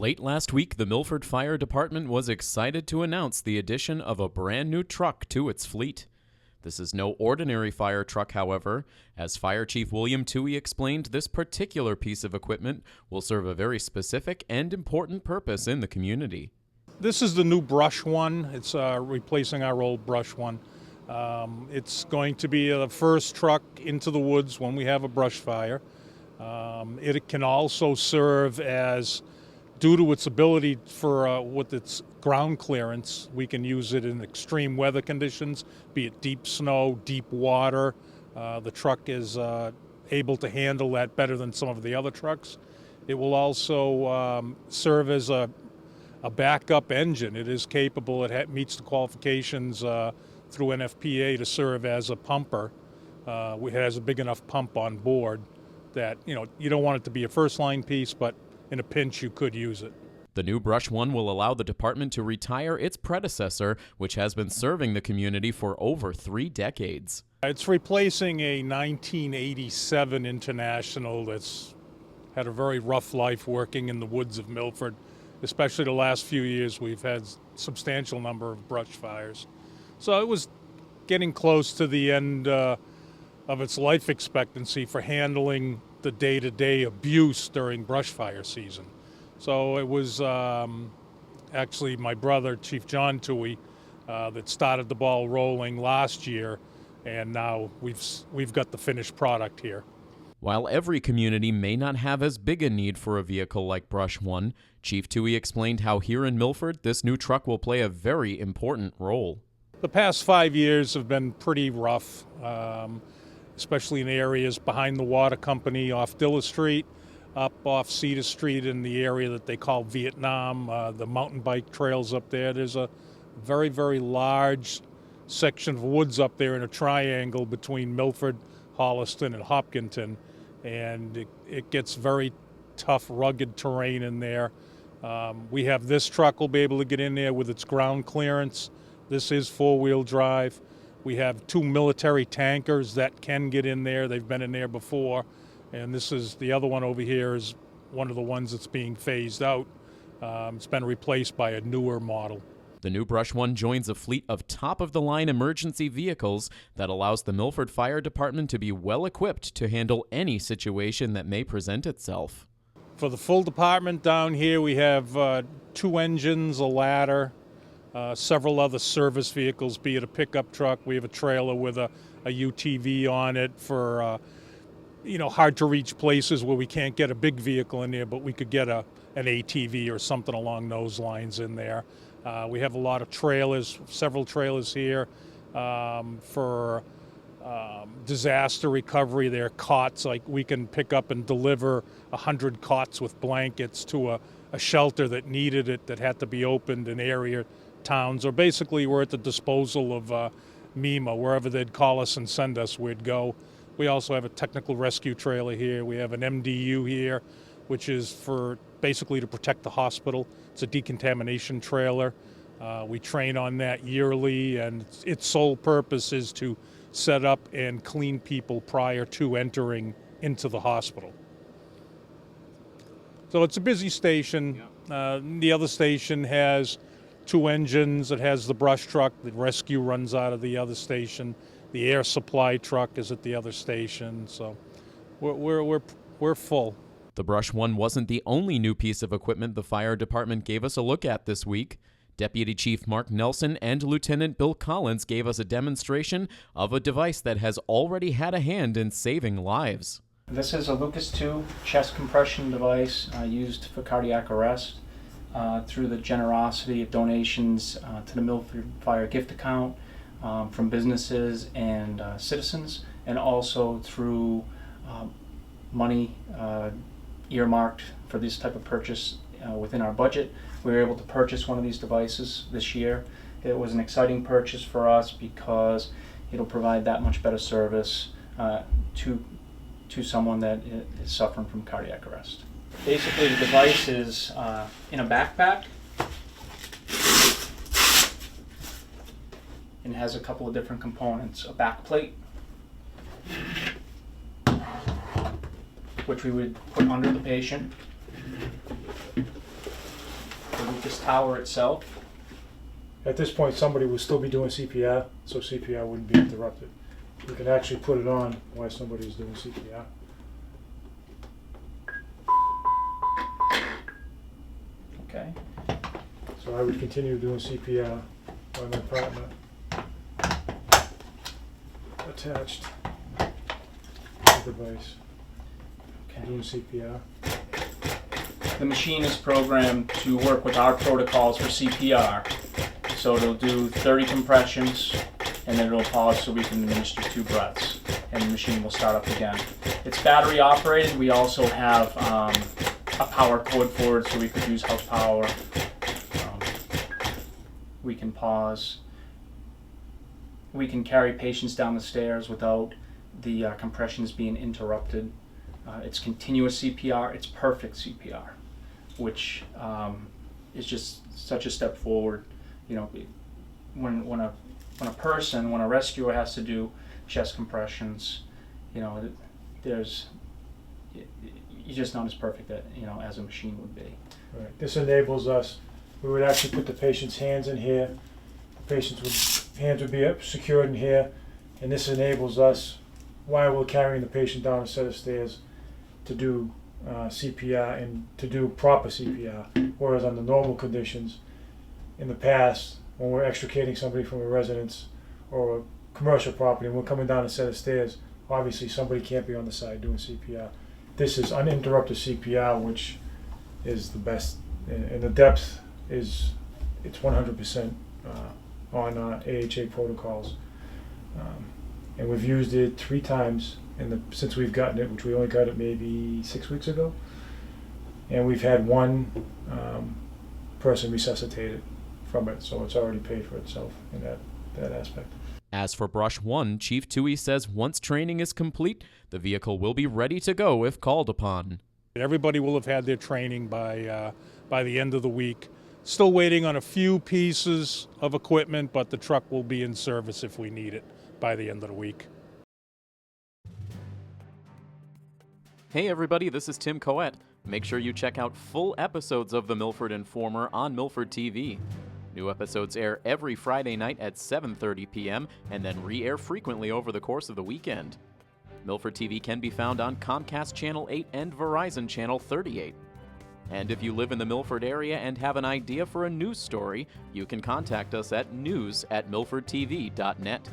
Late last week, the Milford Fire Department was excited to announce the addition of a brand new truck to its fleet. This is no ordinary fire truck, however. As Fire Chief William Toohey explained, this particular piece of equipment will serve a very specific and important purpose in the community. This is the new brush one. It's replacing our old brush one. It's going to be the first truck into the woods when we have a brush fire. It can also serve as, due to its ability for with its ground clearance, we can use it in extreme weather conditions, be it deep snow, deep water. The truck is able to handle that better than some of the other trucks. It will also serve as a backup engine. It is capable, it meets the qualifications through NFPA to serve as a pumper. It has a big enough pump on board that, you don't want it to be a first line piece, but in a pinch you could use it. The new Brush One will allow the department to retire its predecessor, which has been serving the community for over 3 decades. It's replacing a 1987 International that's had a very rough life working in the woods of Milford. Especially the last few years, we've had substantial number of brush fires. So it was getting close to the end of its life expectancy for handling the day-to-day abuse during brush fire season. So it was actually my brother, Chief John Toohey, that started the ball rolling last year, and now we've got the finished product here. While every community may not have as big a need for a vehicle like Brush One, Chief Toohey explained how here in Milford, this new truck will play a very important role. The past 5 years have been pretty rough, especially in areas behind the water company off Dilla Street, up off Cedar Street in the area that they call Vietnam, the mountain bike trails up there. There's a very, very large section of woods up there in a triangle between Milford, Holliston, and Hopkinton, and it gets very tough, rugged terrain in there. We have this truck will be able to get in there with its ground clearance. This is four-wheel drive. We have 2 military tankers that can get in there. They've been in there before. And this is the other one over here is one of the ones that's being phased out. It's been replaced by a newer model. The new Brush One joins a fleet of top-of-the-line emergency vehicles that allows the Milford Fire Department to be well-equipped to handle any situation that may present itself. For the full department down here, we have 2 engines, a ladder, several other service vehicles, be it a pickup truck. We have a trailer with a UTV on it for hard to reach places where we can't get a big vehicle in there, but we could get an ATV or something along those lines in there. We have a lot of trailers, several trailers here for disaster recovery. They're cots, like we can pick up and deliver 100 cots with blankets to a shelter that needed it, that had to be opened in area towns, or basically we're at the disposal of MEMA. Wherever they'd call us and send us, we'd go. We also have a technical rescue trailer here. We have an MDU here, which is for basically to protect the hospital. It's a decontamination trailer. We train on that yearly, and its sole purpose is to set up and clean people prior to entering into the hospital. So it's a busy station. The other station has 2 engines. It has the brush truck. The rescue runs out of the other station. The air supply truck is at the other station. So we're full. The Brush One wasn't the only new piece of equipment the fire department gave us a look at this week. Deputy Chief Mark Nelson and Lieutenant Bill Collins gave us a demonstration of a device that has already had a hand in saving lives. This is a Lucas II chest compression device used for cardiac arrest through the generosity of donations to the Milford Fire gift account from businesses and citizens, and also through money earmarked for this type of purchase within our budget. We were able to purchase one of these devices this year. It was an exciting purchase for us because it'll provide that much better service to someone that is suffering from cardiac arrest. Basically, the device is in a backpack and has a couple of different components. A back plate, which we would put under the patient, tower itself. At this point, somebody will still be doing CPR, so CPR wouldn't be interrupted. We can actually put it on while somebody's doing CPR. Okay. So I would continue doing CPR by my partner attached to the device. Okay. Doing CPR. The machine is programmed to work with our protocols for CPR. So it'll do 30 compressions, and then it'll pause so we can administer 2 breaths, and the machine will start up again. It's battery operated. We also have a power cord for it, so we could use house power. We can pause. We can carry patients down the stairs without the compressions being interrupted. It's continuous CPR. It's perfect CPR, which is just such a step forward. You know, when a rescuer has to do chest compressions, you know, you're just not as perfect as a machine would be. Right. This enables us. We would actually put the patient's hands in here. The patient's hands would be secured in here, and this enables us, while we're carrying the patient down a set of stairs, to do CPR and to do proper CPR. Whereas under normal conditions, in the past, when we're extricating somebody from a residence or a commercial property and we're coming down a set of stairs, obviously somebody can't be on the side doing CPR. This is uninterrupted CPR, which is the best, and the Dept it's 100% on AHA protocols. And we've used it 3 times since we've gotten it, which we only got it maybe 6 weeks ago. And we've had 1 person resuscitated from it, so it's already paid for itself in that aspect. As for Brush 1, Chief Toohey says once training is complete, the vehicle will be ready to go if called upon. Everybody will have had their training by the end of the week. Still waiting on a few pieces of equipment, but the truck will be in service if we need it by the end of the week. Hey everybody, this is Tim Coette. Make sure you check out full episodes of The Milford Informer on Milford TV. New episodes air every Friday night at 7:30 p.m. and then re-air frequently over the course of the weekend. Milford TV can be found on Comcast Channel 8 and Verizon Channel 38. And if you live in the Milford area and have an idea for a news story, you can contact us at news@milfordtv.net.